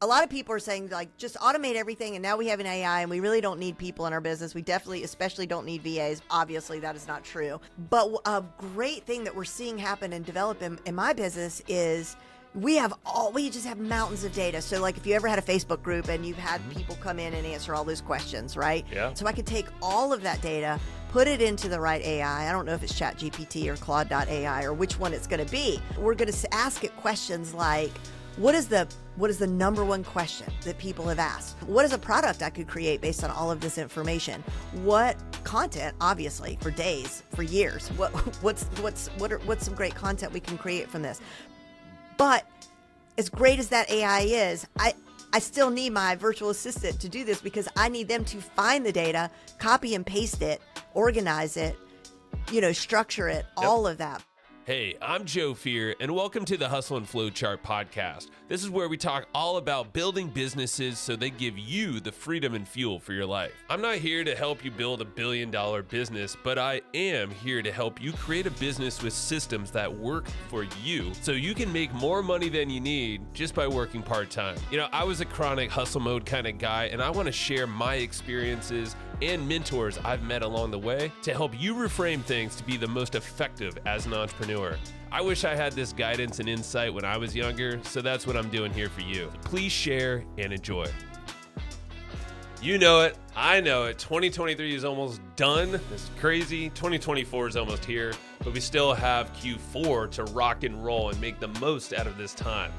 A lot of people are saying, like, just automate everything, and now we have an AI, and we really don't need people in our business. We definitely, especially don't need VAs. Obviously, that is not true. But a great thing that we're seeing happen and develop in my business is we just have mountains of data. So, like, if you ever had a Facebook group and you've had people come in and answer all those questions, right? Yeah. So I could take all of that data, put it into the right AI. I don't know if it's ChatGPT or Claude.ai or which one it's going to be. We're going to ask it questions like, what is the number one question that people have asked? What is a product I could create based on all of this information? What content, obviously, for days, for years? What's some great content we can create from this? But as great as that AI is, I still need my virtual assistant to do this because I need them to find the data, copy and paste it, organize it, structure it, all of that. Hey, I'm Joe Fier, and welcome to the Hustle and Flow Chart podcast. This is where we talk all about building businesses so they give you the freedom and fuel for your life. I'm not here to help you build $1 billion business, but I am here to help you create a business with systems that work for you so you can make more money than you need just by working part-time. I was a chronic hustle mode kind of guy, and I want to share my experiences and mentors I've met along the way to help you reframe things to be the most effective as an entrepreneur. I wish I had this guidance and insight when I was younger, so that's what I'm doing here for you. Please share and enjoy. You know it, I know it, 2023 is almost done. This is crazy. 2024 is almost here, but we still have Q4 to rock and roll and make the most out of this time.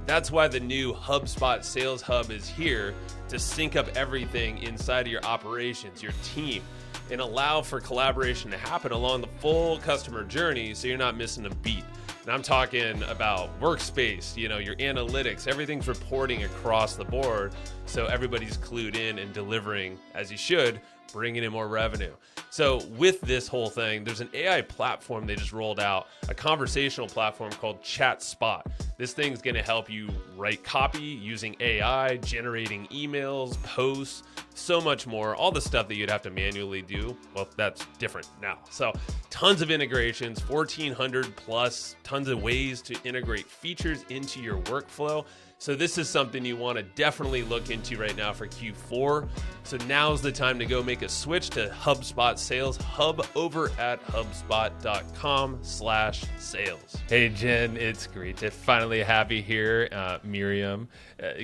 That's why the new HubSpot Sales Hub is here to sync up everything inside of your operations, your team, and allow for collaboration to happen along the full customer journey so you're not missing a beat. And I'm talking about workspace, your analytics, everything's reporting across the board so everybody's clued in and delivering as you should, bringing in more revenue. So with this whole thing, there's an AI platform they just rolled out, a conversational platform called ChatSpot. This thing's gonna help you write copy using AI, generating emails, posts, so much more, all the stuff that you'd have to manually do. Well, that's different now. So tons of integrations, 1,400 plus, tons of ways to integrate features into your workflow. So this is something you want to definitely look into right now for Q4. So now's the time to go make a switch to HubSpot Sales Hub over at HubSpot.com/sales. Hey, Jen, it's great to finally have you here. Miriam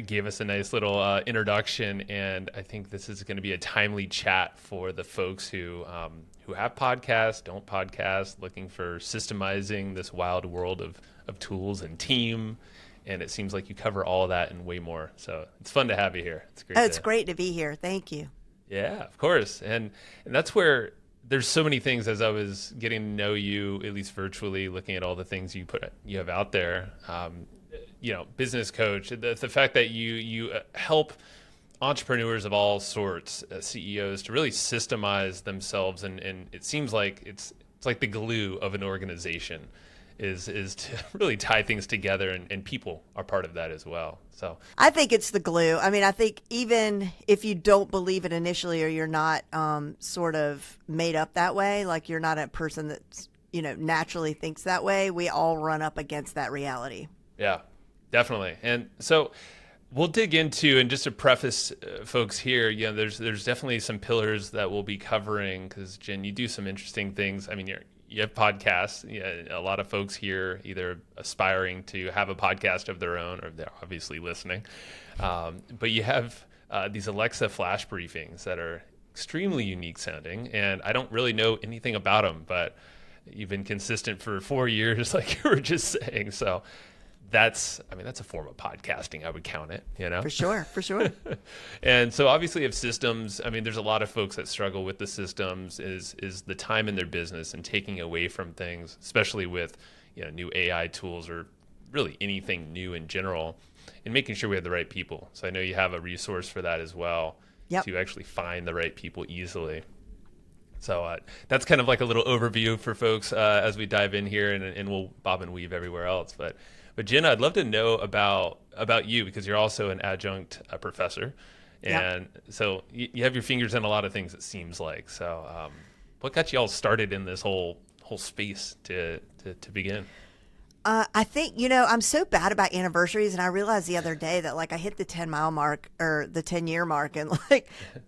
gave us a nice little introduction, and I think this is going to be a timely chat for the folks who have podcasts, don't podcast, looking for systemizing this wild world of tools and team. And it seems like you cover all of that and way more. So it's fun to have you here. It's great. It's great to be here. Thank you. Yeah, of course. And that's where there's so many things as I was getting to know you, at least virtually, looking at all the things you have out there. Business coach, the fact that you help entrepreneurs of all sorts, CEOs, to really systemize themselves. And it seems like it's like the glue of an organization. Is to really tie things together, and people are part of that as well. So I think it's the glue. I mean, I think even if you don't believe it initially, or you're not sort of made up that way, like you're not a person that naturally thinks that way, we all run up against that reality. Yeah, definitely. And so we'll dig into, and just to preface folks here, there's definitely some pillars that we'll be covering because Jen, you do some interesting things. I mean, you have podcasts. A lot of folks here either aspiring to have a podcast of their own, or they're obviously listening. But you have these Alexa flash briefings that are extremely unique sounding, and I don't really know anything about them, but you've been consistent for 4 years, like you were just saying. So that's a form of podcasting. I would count it, For sure. And so obviously you have systems. I mean, there's a lot of folks that struggle with the systems is the time in their business and taking away from things, especially with, new AI tools or really anything new in general, and making sure we have the right people. So I know you have a resource for that as well. Yep. To actually find the right people easily. So that's kind of like a little overview for folks as we dive in here, and we'll bob and weave everywhere else. But Jenna, I'd love to know about you, because you're also an adjunct professor. And so you have your fingers in a lot of things, it seems like. So what got you all started in this whole space to begin? I think, I'm so bad about anniversaries, and I realized the other day that like I hit the 10-mile mark or the 10-year mark and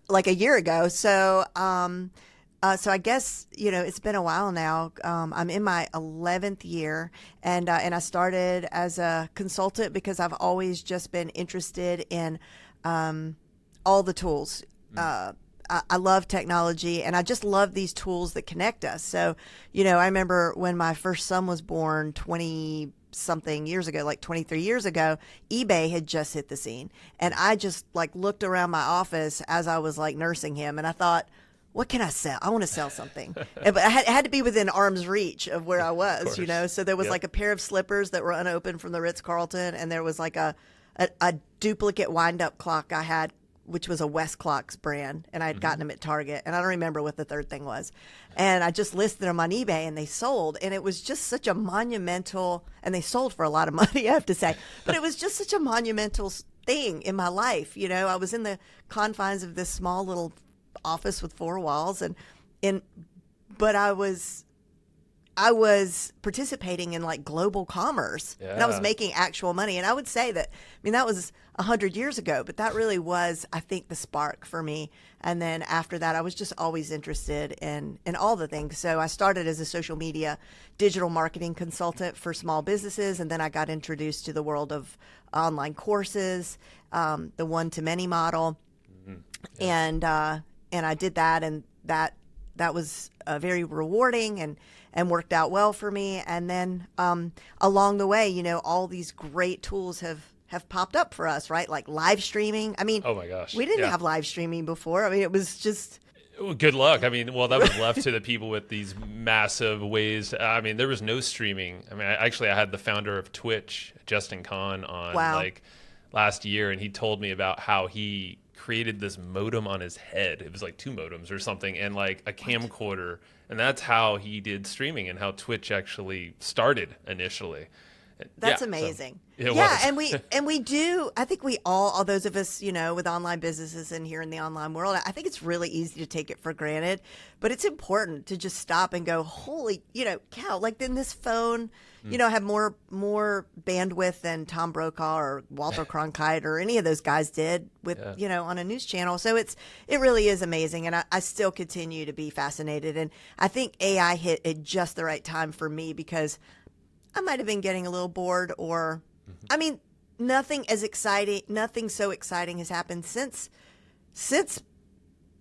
like a year ago. So, so I guess, it's been a while now. I'm in my 11th year, and I started as a consultant because I've always just been interested in all the tools. I love technology, and I just love these tools that connect us. So, I remember when my first son was born 20 something years ago, like 23 years ago, eBay had just hit the scene. And I just like looked around my office as I was like nursing him, and I thought, what can I sell? I want to sell something. But it had to be within arm's reach of where I was, So there was like a pair of slippers that were unopened from the Ritz-Carlton, and there was like a duplicate wind-up clock I had, which was a West Clocks brand, and I had gotten them at Target, and I don't remember what the third thing was. And I just listed them on eBay, and they sold, and it was just such a monumental, and they sold for a lot of money, I have to say, but it was just such a monumental thing in my life. I was in the confines of this small little office with 4 walls, but I was participating in like global commerce, and I was making actual money. And I would say that, that was 100 years ago, but that really was, I think, the spark for me. And then after that, I was just always interested in all the things. So I started as a social media digital marketing consultant for small businesses. And then I got introduced to the world of online courses, the one-to-many model. And I did that, and that was very rewarding and worked out well for me. And then along the way, all these great tools have popped up for us, right? Like live streaming. Oh my gosh, we didn't have live streaming before. It was just... Well, good luck. That was left to the people with these massive ways. There was no streaming. I had the founder of Twitch, Justin Kahn, on like last year, and he told me about how he created this modem on his head. It was like 2 modems or something, and like a camcorder. And that's how he did streaming, and how Twitch actually started initially. That's amazing. So it was. and we do, I think we all those of us, with online businesses and here in the online world, I think it's really easy to take it for granted, but it's important to just stop and go, holy, cow, like then this phone, have more bandwidth than Tom Brokaw or Walter Cronkite or any of those guys did with, on a news channel. So it really is amazing. And I still continue to be fascinated. And I think AI hit at just the right time for me, because I might have been getting a little bored, or, nothing so exciting has happened since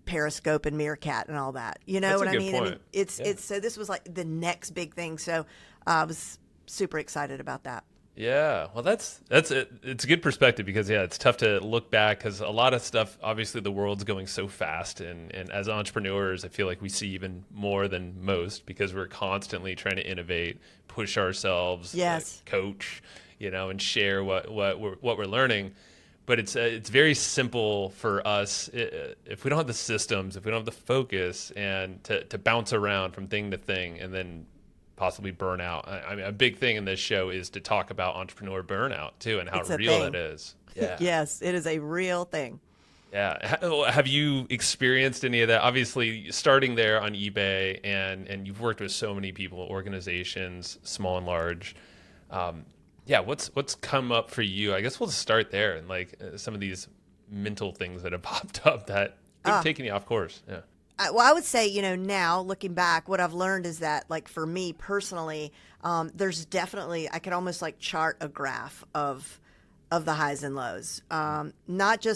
Periscope and Meerkat and all that. You know what I mean? It's so this was like the next big thing. So I was super excited about that. Yeah, well, that's it. It's a good perspective, because it's tough to look back, because a lot of stuff, obviously the world's going so fast, and as entrepreneurs, I feel like we see even more than most, because we're constantly trying to innovate, push ourselves, coach, and share what we're learning. But it's very simple for us, if we don't have the systems, if we don't have the focus, and to bounce around from thing to thing, and then possibly burnout. A big thing in this show is to talk about entrepreneur burnout too, and how real it is. Yeah. Yes, it is a real thing. Yeah. Have you experienced any of that? Obviously, starting there on eBay, and you've worked with so many people, organizations, small and large. What's come up for you? I guess we'll start there, and like some of these mental things that have popped up that have taken you off course. Yeah. Well, I would say, now looking back, what I've learned is that, like, for me personally, there's definitely, I could almost like chart a graph of the highs and lows. Not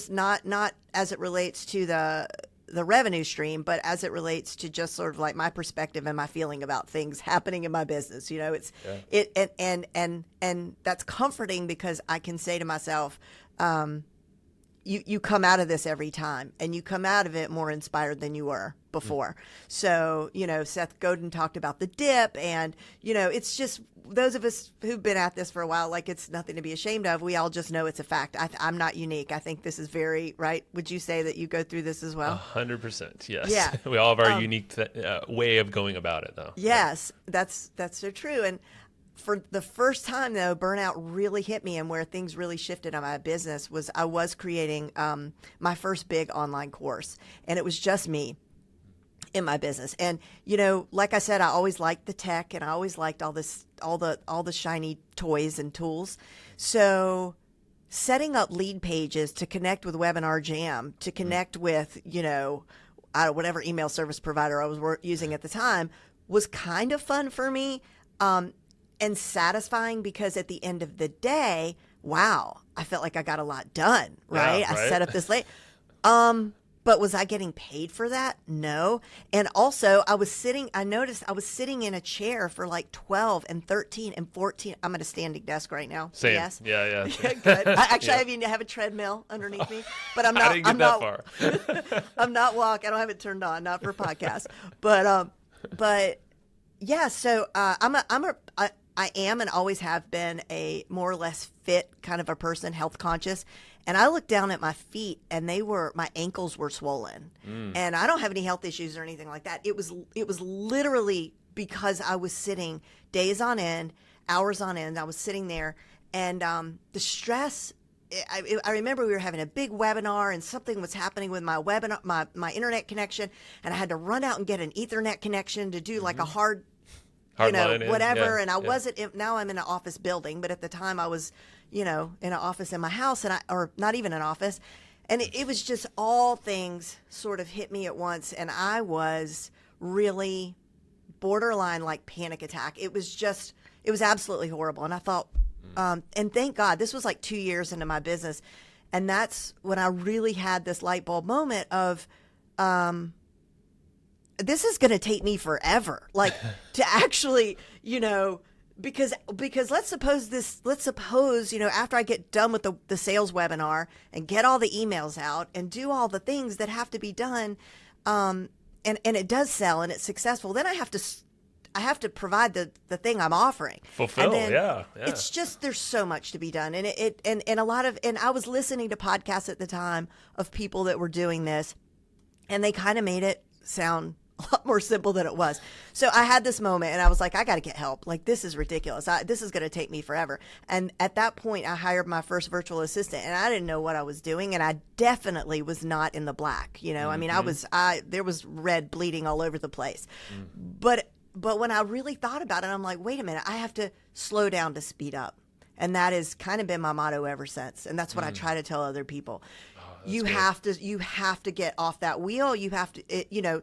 as it relates to the revenue stream, but as it relates to just sort of like my perspective and my feeling about things happening in my business. And that's comforting, because I can say to myself, you come out of this every time, and you come out of it more inspired than you were before. So, Seth Godin talked about the dip, and, it's just those of us who've been at this for a while, like, it's nothing to be ashamed of. We all just know it's a fact. I'm not unique. I think this is very right. Would you say that you go through this as well? 100%. Yes. Yeah. We all have our unique way of going about it, though. Yes, that's so true. And for the first time, though, burnout really hit me, and where things really shifted on my business was I was creating my first big online course, and it was just me. in my business. And, like I said, I always liked the tech and I always liked all the shiny toys and tools. So setting up lead pages to connect with Webinar Jam, to connect with, whatever email service provider I was using at the time was kind of fun for me, and satisfying, because at the end of the day, wow, I felt like I got a lot done, right? Yeah, right. I set up this late. But was I getting paid for that? No. And also I noticed I was sitting in a chair for like 12 and 13 and 14. I'm at a standing desk right now. Same. Yes. Yeah. Good. I have a treadmill underneath me, but I'm not. I didn't get that far. I'm not walking. I don't have it turned on, not for podcasts. But yeah. So I am and always have been a more or less fit kind of a person, health conscious. And I looked down at my feet and my ankles were swollen. And I don't have any health issues or anything like that. It was literally because I was sitting days on end, hours on end. I was sitting there, and the stress. I remember we were having a big webinar and something was happening with my webinar, my internet connection, and I had to run out and get an Ethernet connection to do like a hard whatever. And I wasn't, now I'm in an office building, but at the time I was, in an office in my house, or not even an office. And it was just all things sort of hit me at once. And I was really borderline like panic attack. It was absolutely horrible. And I thought, and thank God, this was like 2 years into my business. And that's when I really had this light bulb moment of, this is going to take me forever, like to actually, because let's suppose, after I get done with the sales webinar and get all the emails out and do all the things that have to be done, and it does sell and it's successful, then I have to provide the thing I'm offering. Fulfill, yeah. It's just, there's so much to be done. And and I was listening to podcasts at the time of people that were doing this, and they kind of made it sound a lot more simple than it was. So I had this moment and I was like, I got to get help. Like, this is ridiculous. This is going to take me forever. And at that point, I hired my first virtual assistant, and I didn't know what I was doing. And I definitely was not in the black. I mean, there was red bleeding all over the place. But when I really thought about it, I'm like, wait a minute, I have to slow down to speed up. And that has kind of been my motto ever since. And that's what I try to tell other people. You have to get off that wheel. You have to,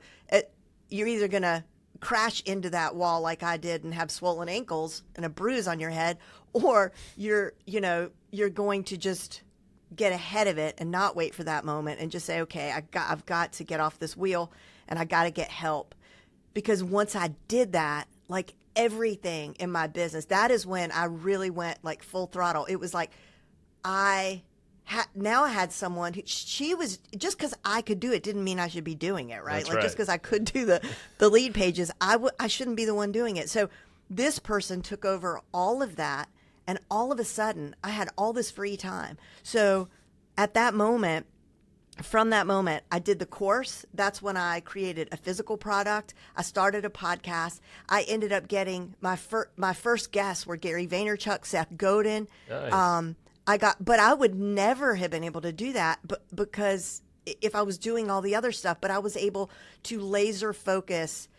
you're either going to crash into that wall like I did and have swollen ankles and a bruise on your head, or you're going to just get ahead of it and not wait for that moment and just say, okay, I've got to get off this wheel and I got to get help. Because once I did that, like everything in my business, that is when I really went like full throttle. It was like now I had someone who, she was, just because I could do it didn't mean I should be doing it, right? That's like right. Just because I could do the lead pages, I shouldn't be the one doing it. So this person took over all of that, and all of a sudden I had all this free time. So at that moment, from that moment, I did the course. That's when I created a physical product. I started a podcast. I ended up getting my first guests were Gary Vaynerchuk, Seth Godin. Nice. But I would never have been able to do that, because if I was doing all the other stuff, but I was able to laser focus,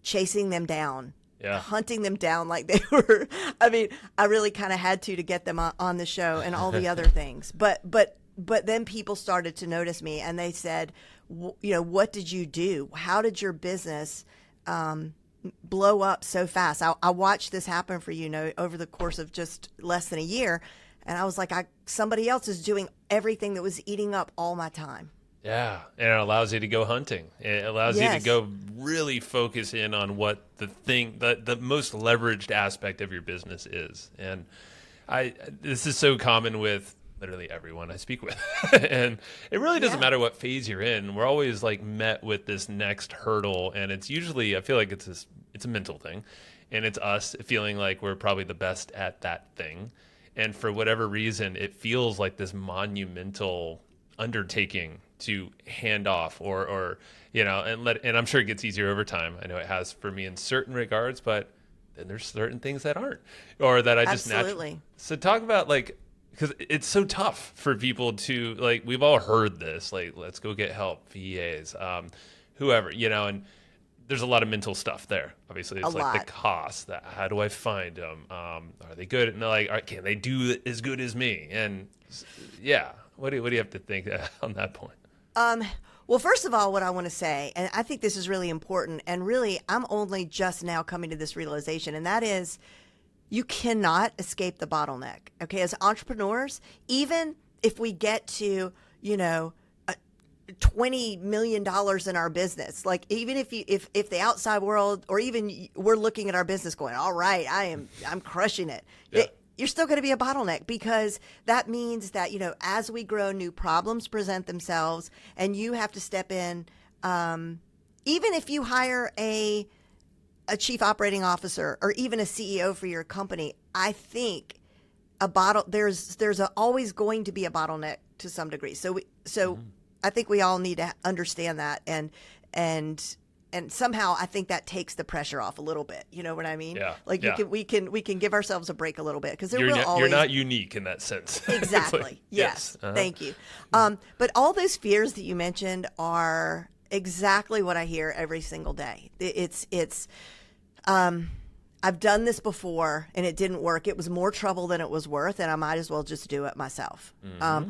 chasing them down, hunting them down like they were. I mean, I really kind of had to get them on the show and all the other things. But then people started to notice me, and they said, what did you do? How did your business blow up so fast? I watched this happen for you, over the course of just less than a year, and I was like, somebody else is doing everything that was eating up all my time. Yeah, and it allows you to go hunting. It allows you to go really focus in on what the most leveraged aspect of your business is. And this is so common with literally everyone I speak with. And it really doesn't matter what phase you're in. We're always like met with this next hurdle, and it's usually, I feel like it's a mental thing, and it's us feeling like we're probably the best at that thing. And for whatever reason, it feels like this monumental undertaking to hand off or and I'm sure it gets easier over time. I know it has for me in certain regards, but then there's certain things that aren't, or that I just naturally. So talk about because it's so tough for people to, we've all heard this, let's go get help, VAs. whoever, and there's a lot of mental stuff there. Obviously, it's A like lot. the cost. That how do I find them? Are they good? And they're like, all right, can they do as good as me? And yeah, what do you have to think on that point? Well, first of all, what I want to say, and I think this is really important, and really, I'm only just now coming to this realization, and that is, you cannot escape the bottleneck. Okay, as entrepreneurs, even if we get to, $20 million in our business, like even if the outside world, or even we're looking at our business going, all right, I'm crushing it. Yeah. You're still going to be a bottleneck, because that means that, as we grow, new problems present themselves, and you have to step in. Even if you hire a chief operating officer or even a CEO for your company, I think there's always going to be a bottleneck to some degree. So I think we all need to understand that, and somehow I think that takes the pressure off a little bit. You know what I mean? Yeah. Like Yeah. we can give ourselves a break a little bit, because You're not unique in that sense. Exactly. Like, yes. Uh-huh. Thank you. But all those fears that you mentioned are exactly what I hear every single day. I've done this before and it didn't work. It was more trouble than it was worth, and I might as well just do it myself. How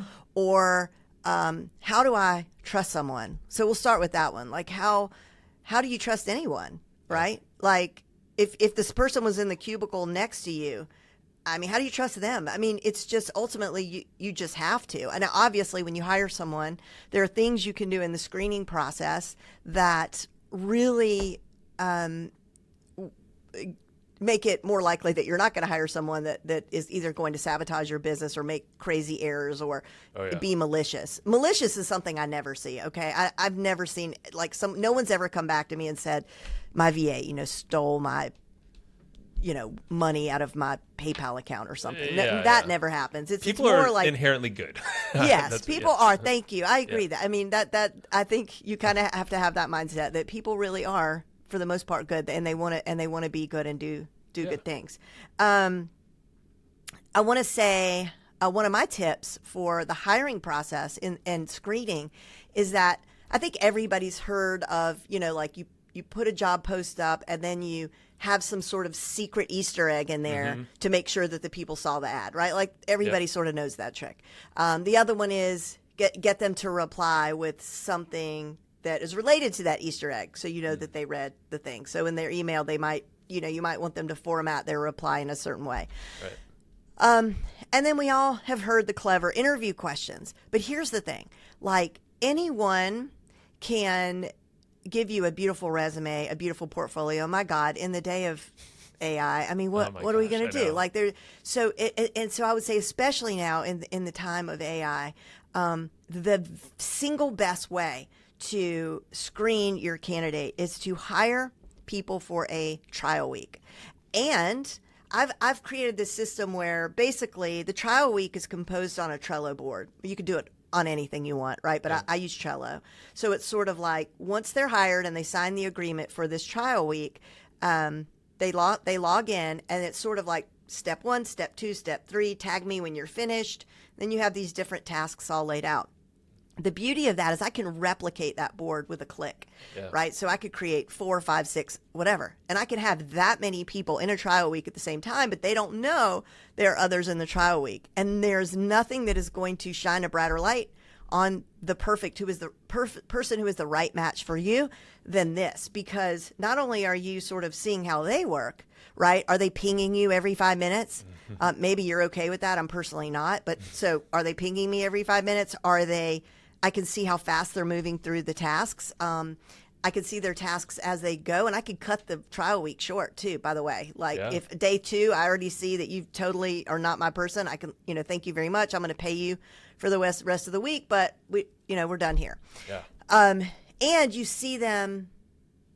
do I trust someone? So we'll start with that one. Like, how do you trust anyone, right? Like, if this person was in the cubicle next to you, I mean, how do you trust them? I mean, it's just ultimately you just have to. And obviously, when you hire someone, there are things you can do in the screening process that really make it more likely that you're not going to hire someone that is either going to sabotage your business or make crazy errors or be malicious. Malicious is something I never see. Okay. I've never seen, like, no one's ever come back to me and said my VA, stole my, money out of my PayPal account or something. That never happens. People it's more are like inherently good. Yes, people are. Thank you. I agree that. I mean, that I think you kind of have to have that mindset that people really are, for the most part, good, and they want to be good and do good things. I want to say one of my tips for the hiring process and screening is that I think everybody's heard of, like you put a job post up and then you have some sort of secret Easter egg in there to make sure that the people saw the ad, right? Like everybody sort of knows that trick. The other one is get them to reply with something that is related to that Easter egg, so that they read the thing. So in their email, they might, you might want them to format their reply in a certain way. Right. And then we all have heard the clever interview questions. But here's the thing. Like, anyone can give you a beautiful resume, a beautiful portfolio. My God, in the day of AI, I mean, what are we going to do? Like, so I would say, especially now in the time of AI, the single best way to screen your candidate is to hire people for a trial week. And I've created this system where basically the trial week is composed on a Trello board. You could do it on anything you want, right? But I use Trello. So it's sort of like, once they're hired and they sign the agreement for this trial week, they log in, and it's sort of like step 1, step 2, step 3, tag me when you're finished. Then you have these different tasks all laid out. The beauty of that is I can replicate that board with a click, right? So I could create 4, 5, 6, whatever. And I can have that many people in a trial week at the same time, but they don't know there are others in the trial week. And there's nothing that is going to shine a brighter light on the person who is the right match for you than this. Because not only are you sort of seeing how they work, right? Are they pinging you every 5 minutes? Maybe you're okay with that. I'm personally not. But so are they pinging me every 5 minutes? I can see how fast they're moving through the tasks. I can see their tasks as they go, and I could cut the trial week short too, by the way. Like if day 2, I already see that you totally are not my person, I can, thank you very much. I'm going to pay you for the rest of the week, but we're done here. Yeah. And you see them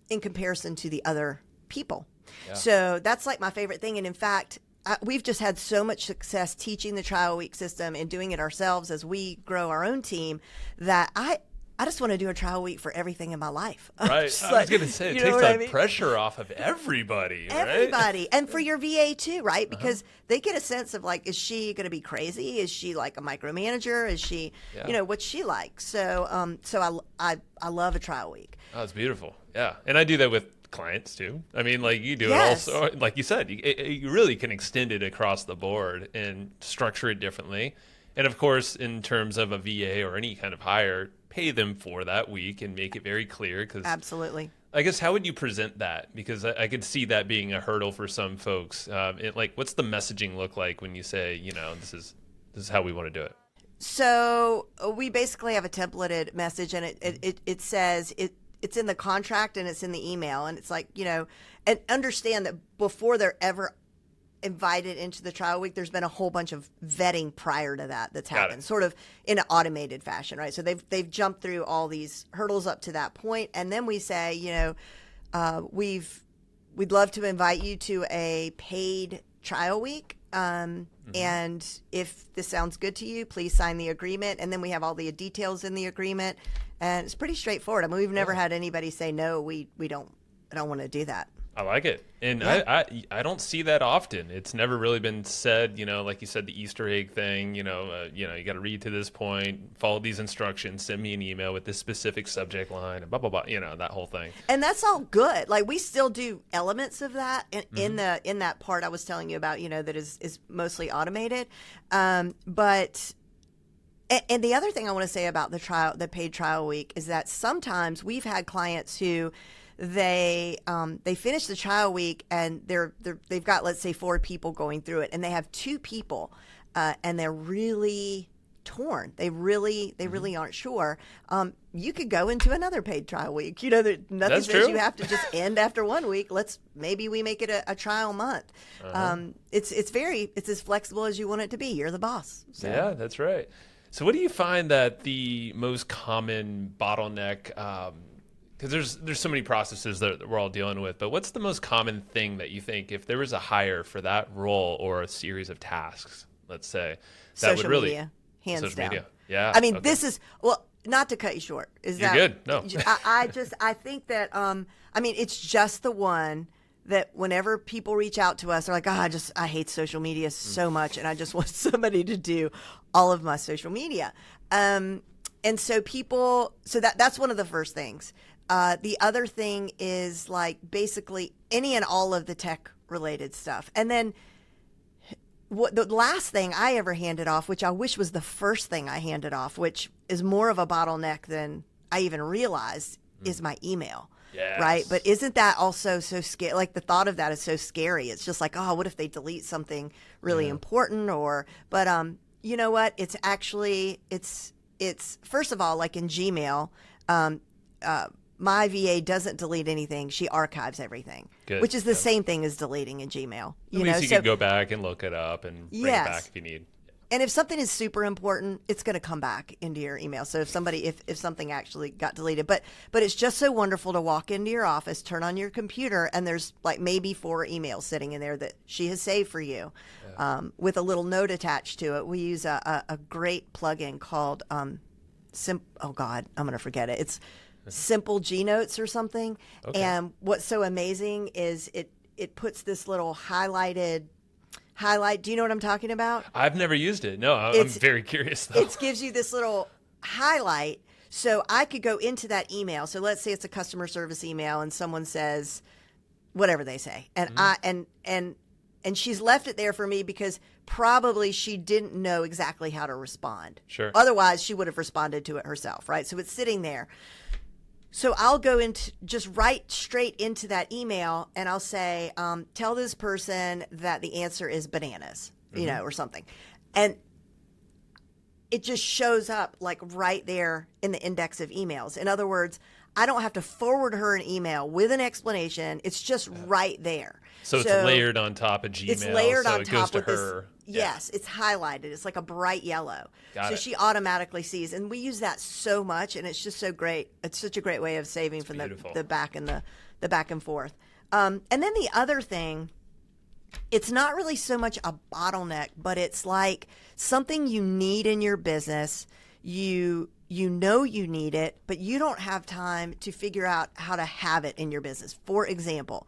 in comparison to the other people. Yeah. So that's like my favorite thing. And in fact, we've just had so much success teaching the trial week system and doing it ourselves as we grow our own team that I just want to do a trial week for everything in my life. Right. Just I was going to say, it you know takes what that I mean? pressure off of everybody, right? Everybody. And for your VA too, right? Because they get a sense of like, is she going to be crazy? Is she like a micromanager? Is she, what's she like? So, I love a trial week. Oh, it's beautiful. Yeah. And I do that with clients too. I mean, like you do Yes. it also, like you said, you really can extend it across the board and structure it differently. And of course, in terms of a VA or any kind of hire, pay them for that week and make it very clear. Because Absolutely. I guess, how would you present that? Because I could see that being a hurdle for some folks. What's the messaging look like when you say, this is how we want to do it? So we basically have a templated message, and it says it's in the contract and it's in the email, and it's like, and understand that before they're ever invited into the trial week, there's been a whole bunch of vetting prior to that's happened, sort of in an automated fashion, right? So they've jumped through all these hurdles up to that point, and then we say, we'd love to invite you to a paid trial week. And if this sounds good to you, please sign the agreement. And then we have all the details in the agreement, and it's pretty straightforward. I mean, we've never had anybody say, no, we don't want to do that. I like it. And I don't see that often. It's never really been said, like you said, the Easter egg thing, you got to read to this point, follow these instructions, send me an email with this specific subject line, and blah, blah, blah, that whole thing. And that's all good. Like, we still do elements of that in that part I was telling you about, that is mostly automated. But the other thing I want to say about the paid trial week is that sometimes we've had clients who they finish the trial week and they've got, let's say, 4 people going through it, and they have 2 people, and they're really torn. They really aren't sure. You could go into another paid trial week. Nothing That's says true. you have to just end after 1 week. Maybe we make it a trial month. It's as flexible as you want it to be. You're the boss. So. Yeah, that's right. So what do you find that the most common bottleneck, because there's so many processes that we're all dealing with, but what's the most common thing that you think, if there was a hire for that role or a series of tasks, let's say, that Social would really media, hands social down. media. Yeah. I mean, okay. this is, well, not to cut you short. You're good. No. I think that, it's just the one that whenever people reach out to us, they're like, I hate social media so much, and I just want somebody to do all of my social media. And so that's one of the first things. The other thing is like basically any and all of the tech related stuff. And then the last thing I ever handed off, which I wish was the first thing I handed off, which is more of a bottleneck than I even realized, is my email. Yes. Right. But isn't that also so scary? Like, the thought of that is so scary. It's just like, what if they delete something really important? But you know what? It's actually, it's first of all, like in Gmail, my VA doesn't delete anything. She archives everything, which is the same thing as deleting in Gmail. At least you can go back and look it up and bring it back if you need. And if something is super important, it's going to come back into your email. So if something actually got deleted, but it's just so wonderful to walk into your office, turn on your computer, and there's like maybe 4 emails sitting in there that she has saved for you, with a little note attached to it. We use a great plugin called oh God, I'm going to forget it. It's Simple G Notes or something. Okay. And what's so amazing is it puts this little highlight. Do you know what I'm talking about? I've never used it. No, I'm very curious though. It gives you this little highlight, so I could go into that email. So let's say it's a customer service email, and someone says whatever they say, and and she's left it there for me because probably she didn't know exactly how to respond. Sure. Otherwise, she would have responded to it herself, right? So it's sitting there. So I'll go into just right straight into that email, and I'll say, tell this person that the answer is bananas, or something. And it just shows up like right there in the index of emails. In other words, I don't have to forward her an email with an explanation. It's just right there. So it's layered on top of Gmail. It's layered on it goes top to with her. this. Yes, it's highlighted. It's like a bright yellow. Got so it. she automatically sees. And we use that so much, and it's just so great. It's such a great way of saving from the back and the back and forth. And then the other thing, it's not really so much a bottleneck, but it's like something you need in your business. you know you need it, but you don't have time to figure out how to have it in your business. For example,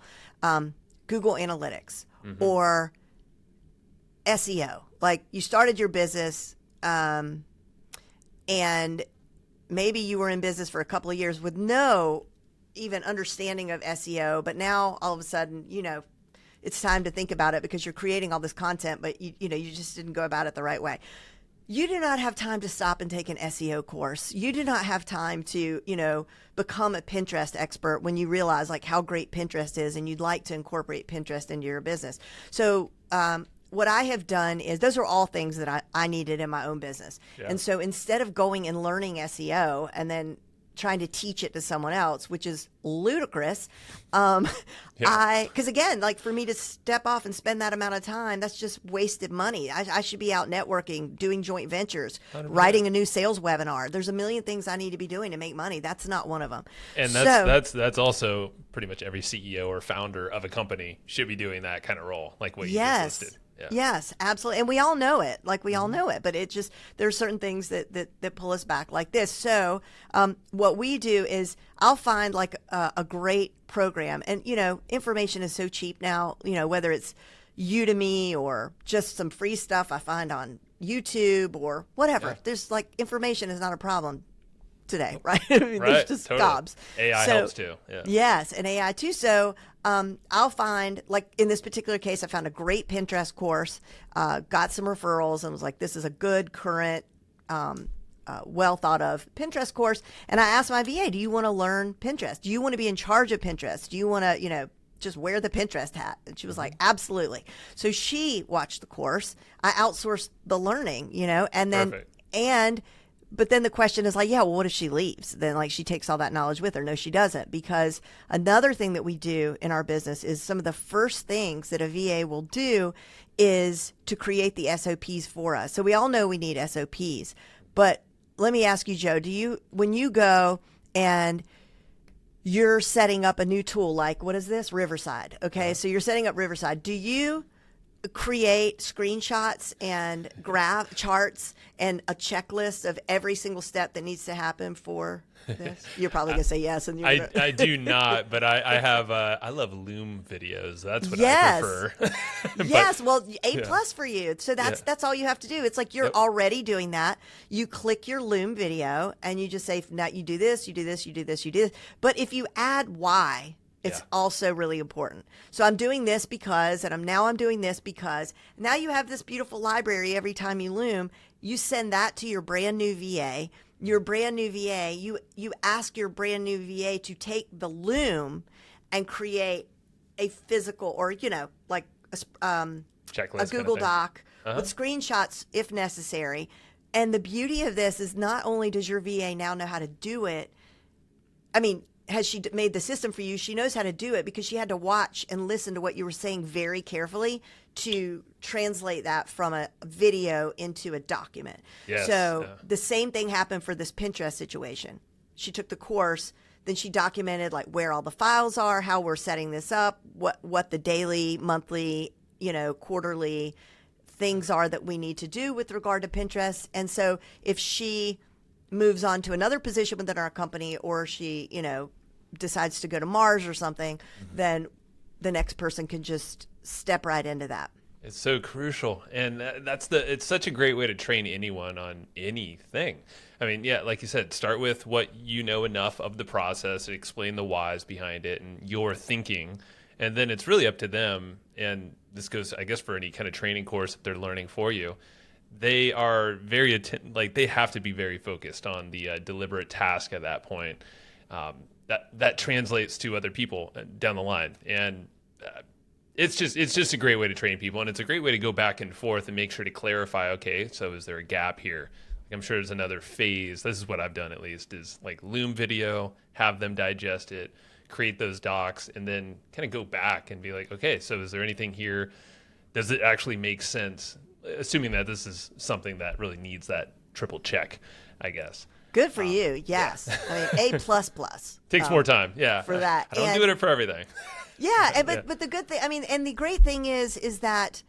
Google Analytics or SEO. Like you started your business and maybe you were in business for a couple of years with no even understanding of SEO, but now all of a sudden, it's time to think about it because you're creating all this content, but you just didn't go about it the right way. You do not have time to stop and take an SEO course. You do not have time to, become a Pinterest expert when you realize like how great Pinterest is and you'd like to incorporate Pinterest into your business. So, what I have done is those are all things that I needed in my own business. Yeah. And so instead of going and learning SEO and then trying to teach it to someone else, which is ludicrous. Because again, like for me to step off and spend that amount of time, that's just wasted money. I should be out networking, doing joint ventures, 100%. Writing a new sales webinar. There's a million things I need to be doing to make money. That's not one of them. And that's also pretty much every CEO or founder of a company should be doing that kind of role, like what you just listed. Yeah. Yes, absolutely. And we all know it. We all know it. But it just, there's certain things that pull us back like this. So what we do is I'll find like a great program. And, information is so cheap now, whether it's Udemy or just some free stuff I find on YouTube or whatever. Yeah. There's like information is not a problem today, right? I mean, right. There's just totally. gobs. AI helps too. Yeah. Yes, and AI too. So I'll find, like in this particular case, I found a great Pinterest course, got some referrals, and was like, this is a good, current, well thought of Pinterest course. And I asked my VA, do you want to learn Pinterest? Do you want to be in charge of Pinterest? Do you want to, just wear the Pinterest hat? And she was like, absolutely. So she watched the course. I outsourced the learning, and then, Perfect. But then the question is like, yeah, well, what if she leaves? Then like she takes all that knowledge with her. No, she doesn't. Because another thing that we do in our business is some of the first things that a VA will do is to create the SOPs for us. So we all know we need SOPs. But let me ask you, Joe, when you go and you're setting up a new tool, like what is this? Riverside. Okay. So you're setting up Riverside. Do you create screenshots and graph charts and a checklist of every single step that needs to happen for this? You're probably gonna say yes, and I do not, but I love Loom videos. That's what I prefer. Yes, well, A+ for you. So that's all you have to do. It's like you're already doing that. You click your Loom video and you just say, now you do this, you do this, you do this, you do this. But if you add why, it's also really important. So I'm doing this because, and I'm doing this because. Now you have this beautiful library every time you Loom. You send that to your brand new VA. Your brand new VA, you ask your brand new VA to take the Loom and create a physical or, like checklist, a Google Doc with screenshots if necessary. And the beauty of this is not only does your VA now know how to do it, has she made the system for you? She knows how to do it because she had to watch and listen to what you were saying very carefully to translate that from a video into a document. Yes, so the same thing happened for this Pinterest situation. She took the course, then she documented like where all the files are, how we're setting this up, what the daily, monthly, quarterly things are that we need to do with regard to Pinterest. And so if she moves on to another position within our company, or she, decides to go to Mars or something, then the next person can just step right into that. It's so crucial. And it's such a great way to train anyone on anything. Like you said, start with what you know enough of the process, explain the whys behind it and your thinking. And then it's really up to them. And this goes, I guess, for any kind of training course that they're learning for you. They are very they have to be very focused on the deliberate task at that point. That translates to other people down the line, and it's just a great way to train people, and it's a great way to go back and forth and make sure to clarify. Okay, so is there a gap here? I'm sure there's another phase. This is what I've done at least, is like Loom video, have them digest it, create those docs, and then kind of go back and be like, okay, so is there anything here? Does it actually make sense? Assuming that this is something that really needs that triple check, I guess. Good for you. Yes. A++. Takes more time. Yeah. For that. I don't do it for everything. Yeah. But the good thing, and the great thing is that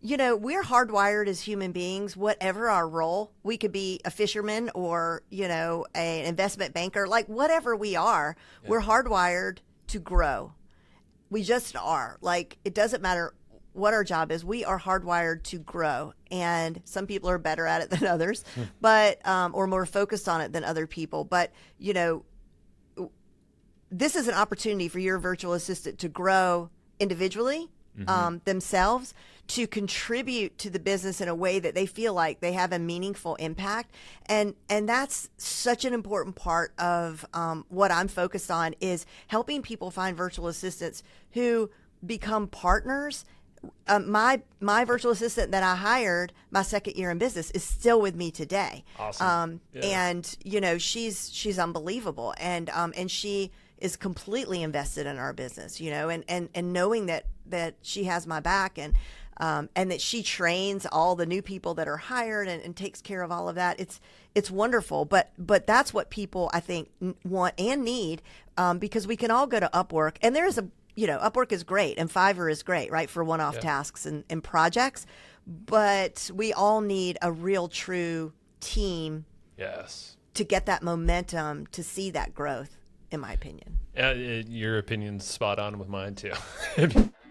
we're hardwired as human beings, whatever our role. We could be a fisherman or, an investment banker, like whatever we are, we're hardwired to grow. We just are. Like, it doesn't matter what our job is. We are hardwired to grow. And some people are better at it than others, but, or more focused on it than other people. But, this is an opportunity for your virtual assistant to grow individually, themselves, to contribute to the business in a way that they feel like they have a meaningful impact. And that's such an important part of what I'm focused on, is helping people find virtual assistants who become partners. My virtual assistant that I hired my second year in business is still with me today. Awesome. And she's unbelievable, and she is completely invested in our business, and knowing that she has my back, and that she trains all the new people that are hired and takes care of all of that. It's wonderful, but that's what people, I think, want and need, because we can all go to Upwork, and there's Upwork is great and Fiverr is great, right, for one-off tasks and projects, but we all need a real true team to get that momentum, to see that growth, in my opinion. Your opinion's spot on with mine too.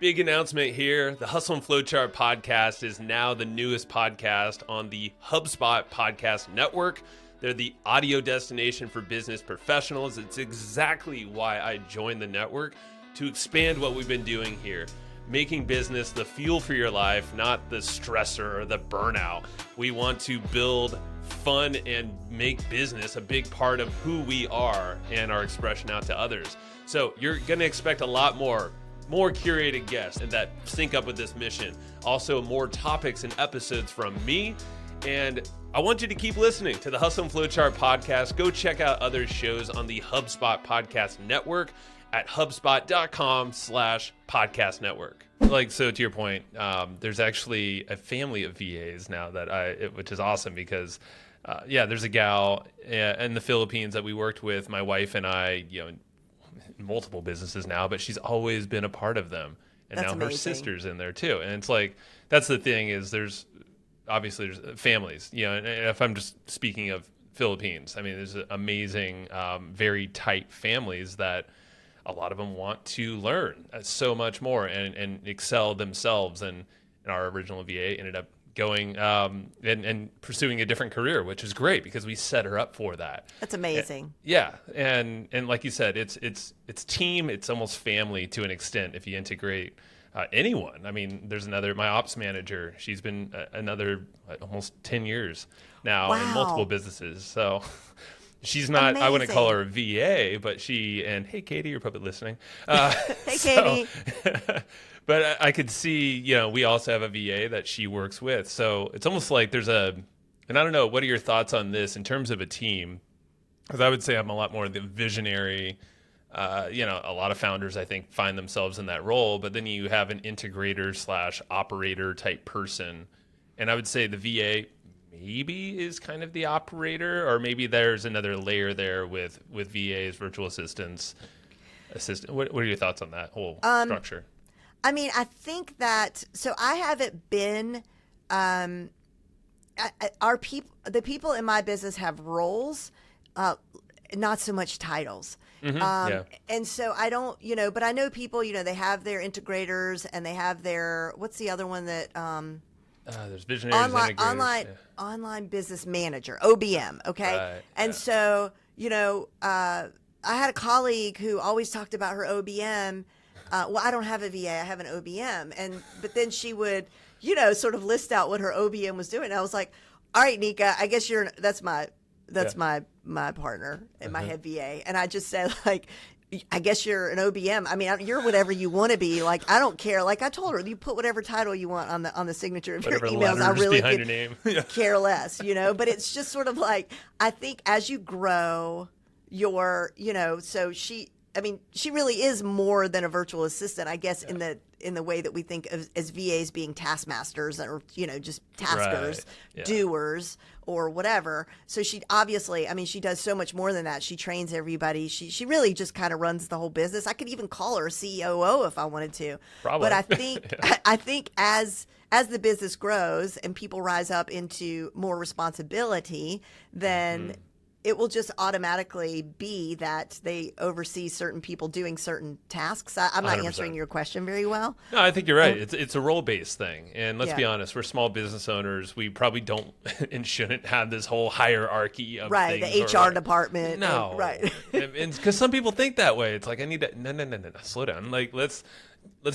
Big announcement here. The Hustle and Flowchart podcast is now the newest podcast on the HubSpot podcast network. They're the audio destination for business professionals. It's exactly why I joined the network, to expand what we've been doing here, making business the fuel for your life, not the stressor or the burnout. We want to build fun and make business a big part of who we are and our expression out to others. So you're going to expect a lot more curated guests and that sync up with this mission. Also, more topics and episodes from me. And I want you to keep listening to the Hustle and Flowchart podcast. Go check out other shows on the HubSpot podcast network at hubspot.com/podcast network. So to your point, there's actually a family of VAs now which is awesome, because there's a gal in the Philippines that we worked with, my wife and I, in multiple businesses now, but she's always been a part of them. And That's now amazing. Her sister's in there too. And it's like, that's the thing, is there's families, and if I'm just speaking of Philippines, I mean, there's amazing, very tight families that a lot of them want to learn so much more and excel themselves. And our original VA ended up going and pursuing a different career, which is great because we set her up for that. That's amazing. And like you said, it's team, it's almost family to an extent if you integrate anyone. I mean, there's my ops manager. She's been another almost 10 years now in multiple businesses. So she's not, amazing. I wouldn't call her a VA, but hey, Katie, you're probably listening. Hey, Katie. But I could see, we also have a VA that she works with. So it's almost like and I don't know, what are your thoughts on this in terms of a team? Because I would say I'm a lot more the visionary. A lot of founders, I think, find themselves in that role, but then you have an integrator/operator type person. And I would say the VA maybe is kind of the operator, or maybe there's another layer there with VAs, virtual assistants, What are your thoughts on that whole structure? I mean, I think that, so I haven't been, the people in my business have roles, not so much titles. And so I don't, but I know people, they have their integrators and they have their, what's the other one that, there's visionaries, integrators, online business manager, OBM. Okay. Right, and so, I had a colleague who always talked about her OBM. Well, I don't have a VA, I have an OBM. But then she would, sort of list out what her OBM was doing. And I was like, all right, Nika, I guess that's my partner and my head VA. And I just said, like, I guess you're an OBM. I mean, you're whatever you want to be. Like, I don't care. Like I told her, you put whatever title you want on the signature of whatever your emails. I really behind your name. care less, But it's just sort of like, I think as you grow your, so I mean, she really is more than a virtual assistant, I guess, in the way that we think of as VAs being taskmasters or, just taskers, doers, or whatever. So she obviously, I mean, she does so much more than that. She trains everybody. She really just kind of runs the whole business. I could even call her a COO if I wanted to. Probably. But I think I think as the business grows and people rise up into more responsibility, then it will just automatically be that they oversee certain people doing certain tasks. I'm not 100%. Answering your question very well. No, I think you're right. It's a role-based thing. And let's Yeah. be honest, we're small business owners. We probably don't and shouldn't have this whole hierarchy of Right, things. the HR department. No. Right. And because some people think that way. It's like, I need to, no, slow down. Like, let's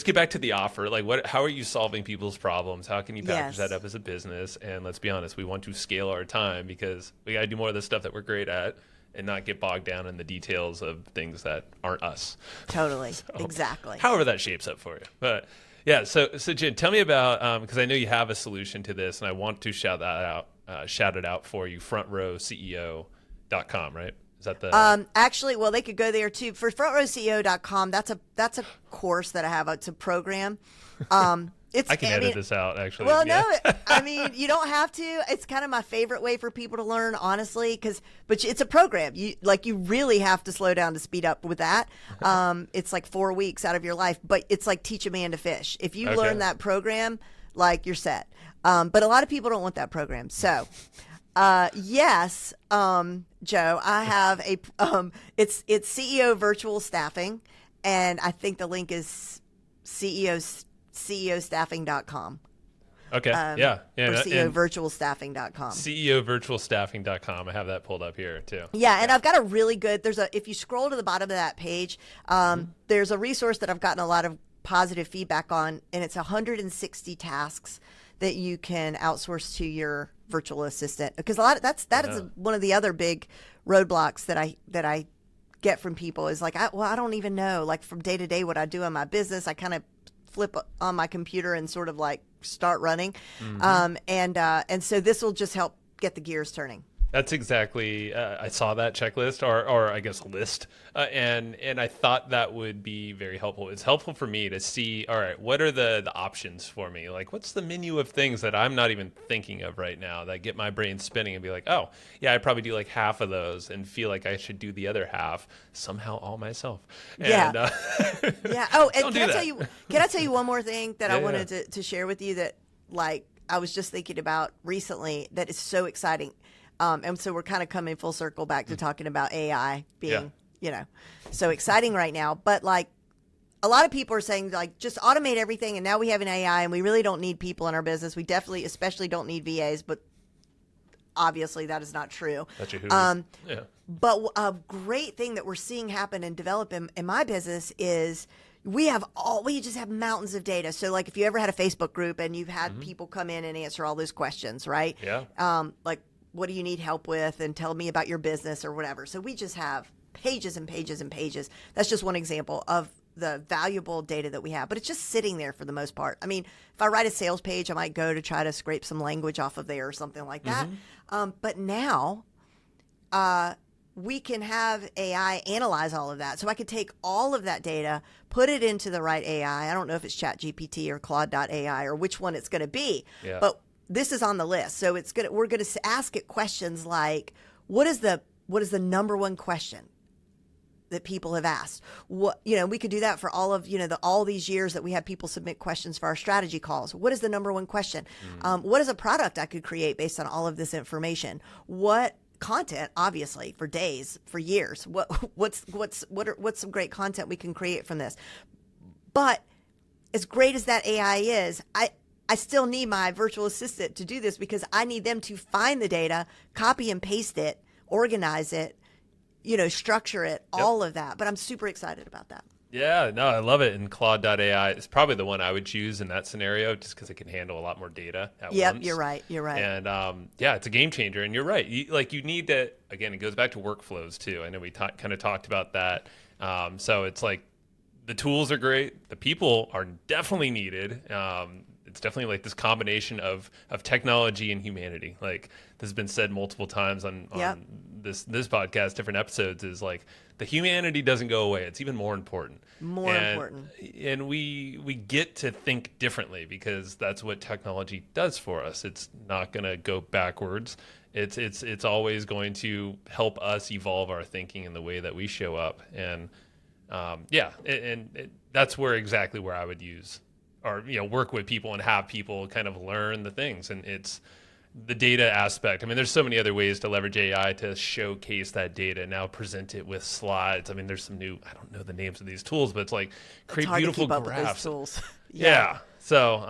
get back to the offer. Like, how are you solving people's problems? How can you package that up as a business? And let's be honest, we want to scale our time because we got to do more of the stuff that we're great at and not get bogged down in the details of things that aren't us. Totally. Exactly. However that shapes up for you. But yeah, so Jen, tell me about, because I know you have a solution to this and I want to shout it out for you, frontrowceo.com, right? Is that the Actually, well, they could go there too. For frontrowceo.com, that's a course that I have. It's a program. I can edit this out, actually. Well, yeah. no, I mean, you don't have to. It's kind of my favorite way for people to learn, honestly, but it's a program. You really have to slow down to speed up with that. It's like 4 weeks out of your life, but it's like teach a man to fish. If you learn that program, like you're set. But a lot of people don't want that program. So, yes, Joe, I have it's CEO Virtual Staffing, and I think the link is CEOstaffing.com. Okay. Or CEOvirtualstaffing.com. CEOvirtualstaffing.com. I have that pulled up here too. Yeah, and I've got a really good, if you scroll to the bottom of that page, there's a resource that I've gotten a lot of positive feedback on, and it's 160 tasks that you can outsource to your virtual assistant. Because that is one of the other big roadblocks that I get from people is like, I don't even know, like from day to day what I do in my business. I kind of flip on my computer and sort of like start running. And so this will just help get the gears turning. That's exactly, I saw that checklist or I guess list, and I thought that would be very helpful. It's helpful for me to see, all right, what are the options for me? Like, what's the menu of things that I'm not even thinking of right now that get my brain spinning and be like, oh, yeah, I probably do like half of those and feel like I should do the other half somehow all myself. Yeah. And, yeah. Oh, and can I tell you one more thing that I wanted yeah. to share with you that, like, I was just thinking about recently that is so exciting. And so we're kind of coming full circle back to talking about AI being, so exciting right now. But like a lot of people are saying like, just automate everything. And now we have an AI and we really don't need people in our business. We definitely, especially don't need VAs, but obviously that is not true. That's a But a great thing that we're seeing happen and develop in my business is we just have mountains of data. So like if you ever had a Facebook group and you've had people come in and answer all those questions, right? Yeah. Like, what do you need help with, and tell me about your business or whatever. So we just have pages and pages and pages. That's just one example of the valuable data that we have, but it's just sitting there for the most part. I mean, if I write a sales page, I might go to try to scrape some language off of there or something like that. But now we can have AI analyze all of that. So I could take all of that data, put it into the right AI. I don't know if it's ChatGPT or Claude.ai or which one it's going to be, but this is on the list. So we're going to ask it questions like, what is the number one question that people have asked? We could do that for all of, all these years that we have people submit questions for our strategy calls. What is the number one question? What is a product I could create based on all of this information? What content, obviously, for days, for years? What's some great content we can create from this? But as great as that AI is, I still need my virtual assistant to do this because I need them to find the data, copy and paste it, organize it, structure it, all of that. But I'm super excited about that. Yeah, no, I love it. And Claude.ai is probably the one I would choose in that scenario just because it can handle a lot more data at once. Yep, you're right. And it's a game changer. And you're right. You need to, again, it goes back to workflows too. I know we kind of talked about that. So it's like the tools are great. The people are definitely needed. it's definitely like this combination of technology and humanity. Like this has been said multiple times on this podcast, different episodes, is like the humanity doesn't go away. It's even more important. And we get to think differently because that's what technology does for us. It's not going to go backwards. It's always going to help us evolve our thinking in the way that we show up. And that's exactly where I would use or work with people and have people kind of learn the things. And it's the data aspect. I mean, there's so many other ways to leverage AI to showcase that data, now present it with slides. I mean, there's some new, I don't know the names of these tools, but it's like create beautiful graphs. With those tools. Yeah. So,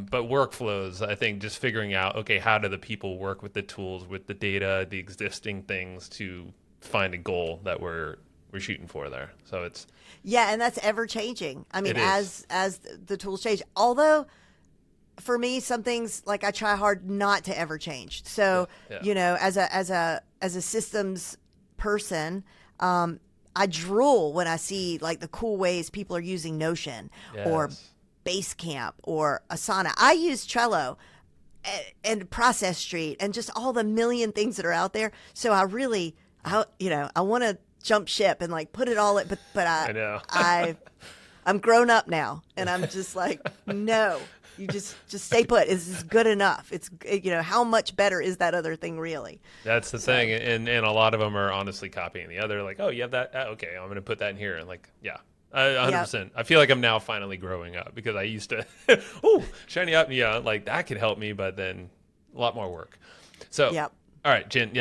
but workflows, I think just figuring out, okay, how do the people work with the tools, with the data, the existing things to find a goal that we're shooting for there. So it's. Yeah. And that's ever changing. I mean, as the tools change, although for me, some things like I try hard not to ever change. So, as a systems person, I drool when I see like the cool ways people are using Notion or Basecamp or Asana. I use Trello and Process Street and just all the million things that are out there. So I want to jump ship and like put it all in, but I know. I'm grown up now and I'm just like, no. You just stay put. Is this good enough? It's how much better is that other thing really? That's the thing, and a lot of them are honestly copying the other. Like, oh, you have that? Okay, I'm going to put that in here. And like, 100%. I feel like I'm now finally growing up because I used to, shiny up, like that could help me, but then a lot more work. So. All right, Jen.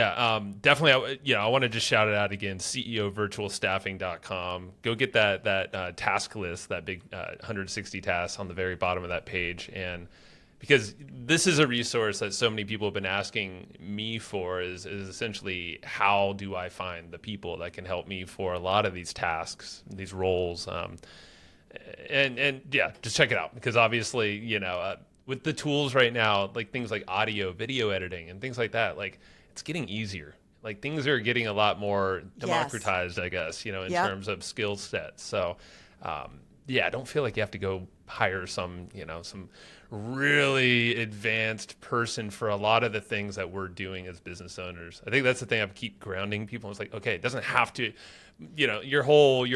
Definitely. I want to just shout it out again. CEOvirtualstaffing.com. Go get that task list, that big 160 tasks on the very bottom of that page, and because this is a resource that so many people have been asking me for is essentially how do I find the people that can help me for a lot of these tasks, these roles, just check it out because obviously with the tools right now, like things like audio, video editing, and things like that, like it's getting easier. Like things are getting a lot more democratized, I guess, in terms of skill sets. So, I don't feel like you have to go hire some really advanced person for a lot of the things that we're doing as business owners. I think that's the thing I keep grounding people. It's like, okay, it doesn't have to, your whole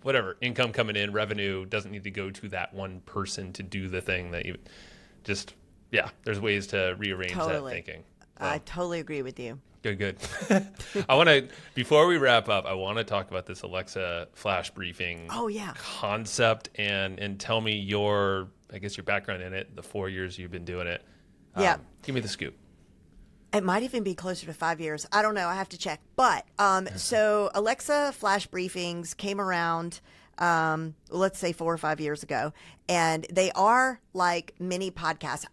whatever income coming in, revenue doesn't need to go to that one person to do the thing that you just, there's ways to rearrange that thinking. So. I totally agree with you. Good. Before we wrap up, I want to talk about this Alexa flash briefing concept and tell me your background in it, the 4 years you've been doing it. Give me the scoop. It might even be closer to 5 years. I don't know. I have to check. But so Alexa flash briefings came around, let's say 4 or 5 years ago, and they are like mini podcasts.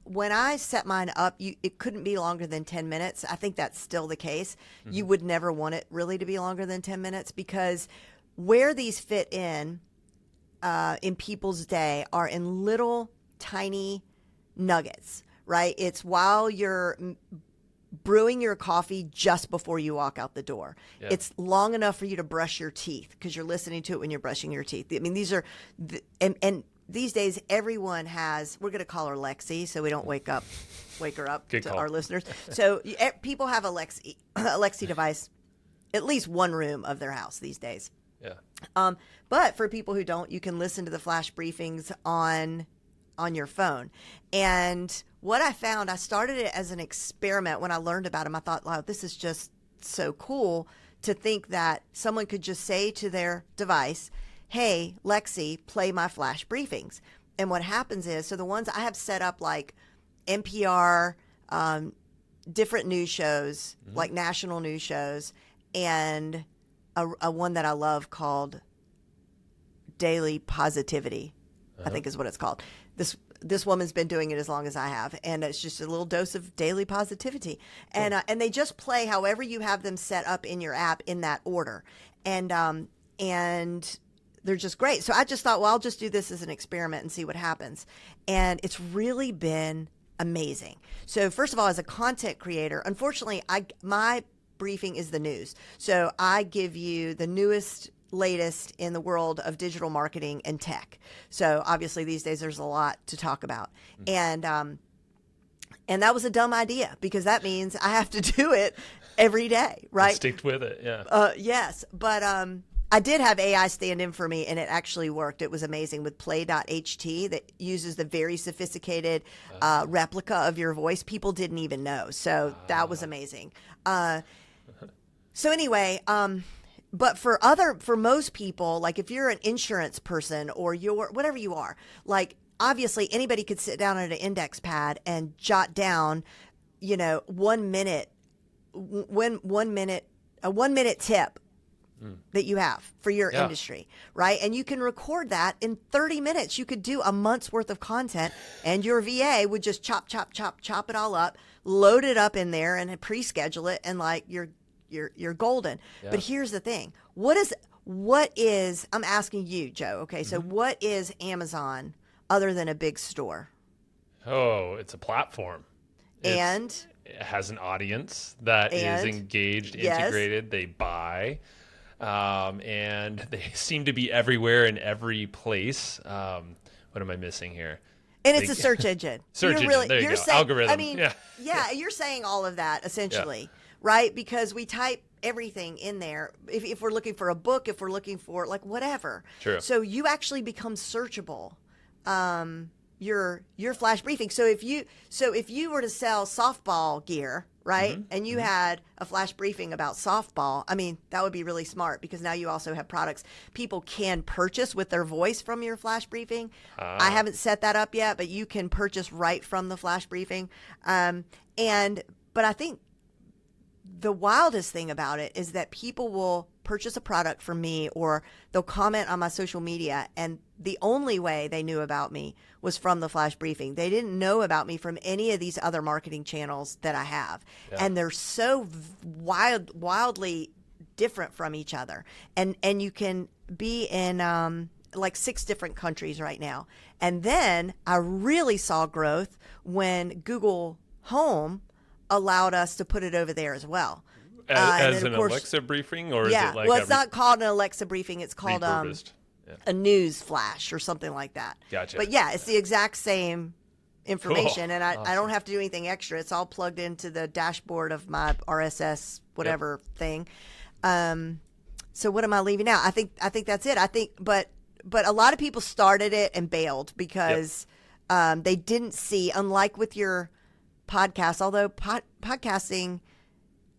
When I set mine up, it couldn't be longer than 10 minutes. I think that's still the case. Mm-hmm. You would never want it really to be longer than 10 minutes because where these fit in people's day are in little tiny nuggets, right? It's while you're brewing your coffee just before you walk out the door. Yeah. It's long enough for you to brush your teeth because you're listening to it when you're brushing your teeth. I mean, these are, and these days everyone has, we're going to call her Lexi so we don't wake her up Good to call. Our listeners. So people have a Lexi device, at least one room of their house these days. Yeah. But for people who don't, you can listen to the flash briefings on your phone. And what I found, I started it as an experiment. When I learned about them, I thought, wow, this is just so cool to think that someone could just say to their device, hey, Lexi, play my flash briefings. And what happens is, so the ones I have set up like NPR, different news shows, like national news shows, and a one that I love called Daily Positivity, I think is what it's called. This woman's been doing it as long as I have, and it's just a little dose of daily positivity. And they just play however you have them set up in your app in that order, and they're just great. So I just thought, well, I'll just do this as an experiment and see what happens, and it's really been amazing. So first of all, as a content creator, unfortunately, my briefing is the news, so I give you the newest latest in the world of digital marketing and tech. So obviously these days there's a lot to talk about. And that was a dumb idea because that means I have to do it every day, right? Stick with it, yeah. Yes, but I did have AI stand in for me, and it actually worked. It was amazing with play.ht that uses the very sophisticated replica of your voice. People didn't even know, so that was amazing. So anyway, but for most people, like if you're an insurance person or whatever you are, like obviously anybody could sit down at an index pad and jot down, 1 minute, a 1 minute tip that you have for your industry, right? And you can record that in 30 minutes. You could do a month's worth of content, and your VA would just chop it all up, load it up in there, and pre-schedule it, and like you're golden. Yeah. But here's the thing: what is? I'm asking you, Joe. Okay, so what is Amazon other than a big store? Oh, it's a platform. And it has an audience that is engaged, integrated. They buy. And they seem to be everywhere in every place. What am I missing here? And it's a search engine. There you go. Algorithm. I mean, you're saying all of that essentially, right? Because we type everything in there. If we're looking for a book, if we're looking for like whatever. True. So you actually become searchable. Your flash briefing. So if you were to sell softball gear, right? And you had a flash briefing about softball. I mean, that would be really smart because now you also have products people can purchase with their voice from your flash briefing. I haven't set that up yet, but you can purchase right from the flash briefing. But I think the wildest thing about it is that people will purchase a product from me or they'll comment on my social media, and the only way they knew about me was from the flash briefing. They didn't know about me from any of these other marketing channels that I have. And they're so wildly different from each other. And you can be in like 6 different countries right now. And then I really saw growth when Google Home allowed us to put it over there as well. As an Alexa briefing, or is it like it's not called an Alexa briefing. It's called a news flash or something like that. Gotcha. But it's the exact same information, and I don't have to do anything extra. It's all plugged into the dashboard of my RSS whatever thing. So what am I leaving out? I think that's it. But a lot of people started it and bailed because they didn't see, unlike with your podcast, although podcasting,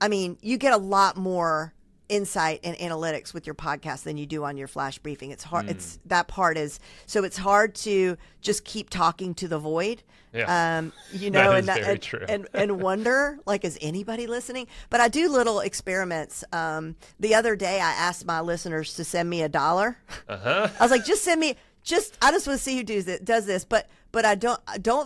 I mean, you get a lot more insight and analytics with your podcast than you do on your flash briefing. It's hard. It's hard to just keep talking to the void. Yeah. True. and wonder, like, is anybody listening? But I do little experiments. The other day I asked my listeners to send me $1. I was like, just send me, I just want to see who does this, but I don't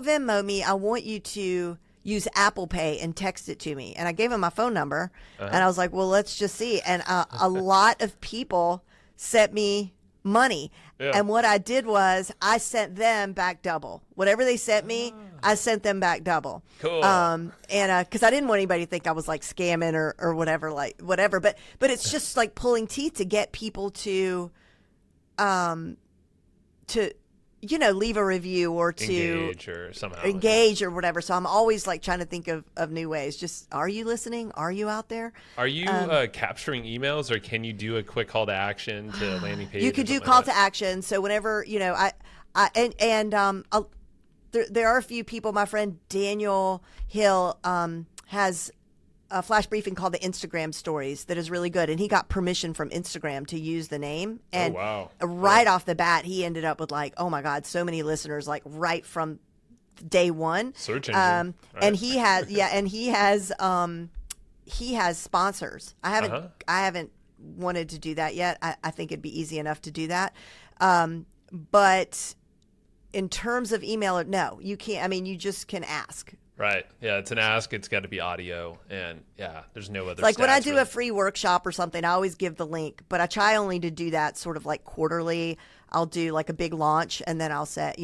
Venmo me. I want you to use Apple Pay and text it to me. And I gave him my phone number, and I was like, well, let's just see. And a lot of people sent me money. Yeah. And what I did was I sent them back double. Whatever they sent me, I sent them back double. Cool. And because I didn't want anybody to think I was like scamming or whatever, whatever. But it's just like pulling teeth to get people to leave a review or to engage or whatever. So I'm always like trying to think of new ways. Just, are you listening? Are you out there? Are you capturing emails, or can you do a quick call to action to landing page? You could do call to action. So whenever, there are a few people. My friend Daniel Hill has a flash briefing called the Instagram Stories that is really good, and he got permission from Instagram to use the name, and right off the bat he ended up with like, oh my god, so many listeners, like right from day one. Search engine. And he has sponsors. I haven't wanted to do that yet. I think it'd be easy enough to do that, but in terms of email, no, you can't. I mean, you just can ask. Right. Yeah, it's an ask. It's got to be audio. And there's no other like when I do really. A free workshop or something, I always give the link, but I try only to do that sort of like quarterly. I'll do like a big launch, and then I'll say,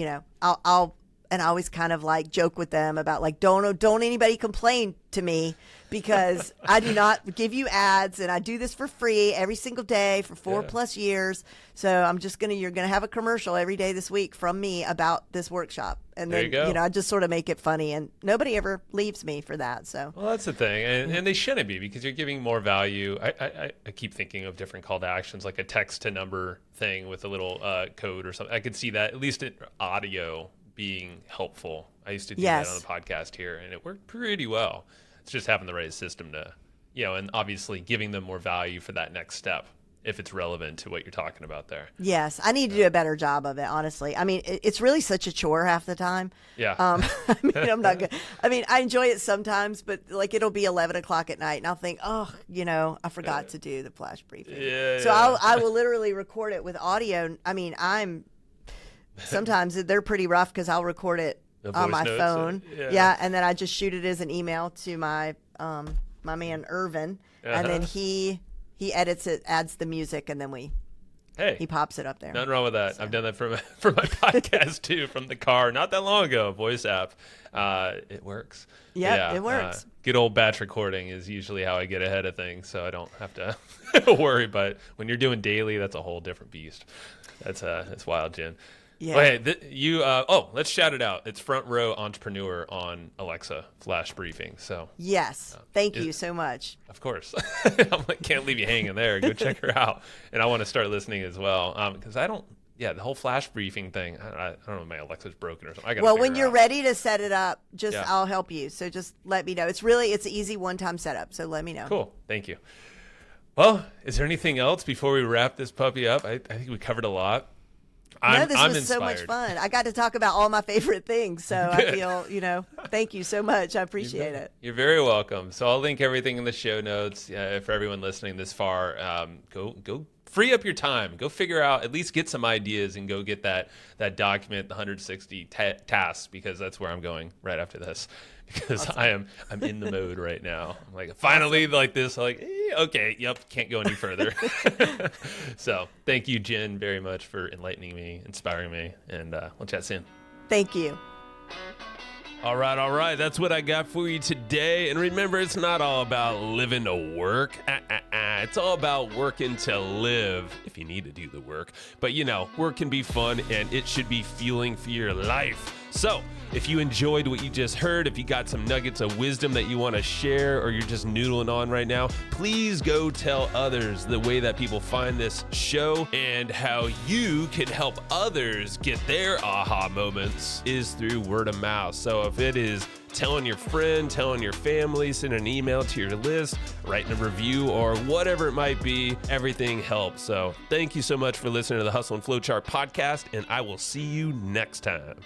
I'll and I always kind of like joke with them about like, don't anybody complain to me, because I do not give you ads, and I do this for free every single day for 4+ years. So you're going to have a commercial every day this week from me about this workshop. And then, I just sort of make it funny, and nobody ever leaves me for that. So, well, that's the thing. And they shouldn't be, because you're giving more value. I keep thinking of different call to actions, like a text to number thing with a little code or something. I could see that, at least in audio, being helpful. I used to do that on the podcast here, and it worked pretty well. It's just having the right system to, and obviously giving them more value for that next step, if it's relevant to what you're talking about there. Yes, I need to do a better job of it, honestly. I mean, it's really such a chore half the time. Yeah. I mean, I'm not good. I mean, I enjoy it sometimes, but like it'll be 11 o'clock at night, and I'll think, I forgot to do the flash briefing. So I will literally record it with audio. I mean, sometimes they're pretty rough, because I'll record it on my phone. And then I just shoot it as an email to my my man Irvin, and then he edits it, adds the music, and then he pops it up there. Nothing wrong with that. So. I've done that for my podcast too, from the car not that long ago. Voice app, it works. It works. Good old batch recording is usually how I get ahead of things, so I don't have to worry. But when you're doing daily, that's a whole different beast. That's wild, Jen. Yeah. Well, hey, let's shout it out. It's Front Row Entrepreneur on Alexa Flash Briefing. So yes, thank you so much. Of course, can't leave you hanging there. Go check her out, and I want to start listening as well, because I don't. Yeah, the whole Flash Briefing thing. I don't know if my Alexa's broken or something. Well, when you're ready to set it up, I'll help you. So just let me know. It's an easy one-time setup. So let me know. Cool, thank you. Well, is there anything else before we wrap this puppy up? I think we covered a lot. This was inspired. So much fun. I got to talk about all my favorite things. So I feel, thank you so much. I appreciate it. You're very welcome. So I'll link everything in the show notes for everyone listening this far. Go free up your time. Go figure out, at least get some ideas, and go get that document, the 160 tasks, because that's where I'm going right after this. Because awesome. I'm in the mode right now. I'm like, finally, awesome. Like this, like, okay, can't go any further. So thank you, Jen, very much for enlightening me, inspiring me, and we'll chat soon. Thank you. All right. That's what I got for you today. And remember, it's not all about living to work. It's all about working to live, if you need to do the work. But, work can be fun, and it should be fueling for your life. So if you enjoyed what you just heard, if you got some nuggets of wisdom that you want to share, or you're just noodling on right now, please go tell others. The way that people find this show and how you can help others get their aha moments is through word of mouth. So if it is telling your friend, telling your family, sending an email to your list, writing a review, or whatever it might be, everything helps. So thank you so much for listening to the Hustle and Flowchart podcast, and I will see you next time.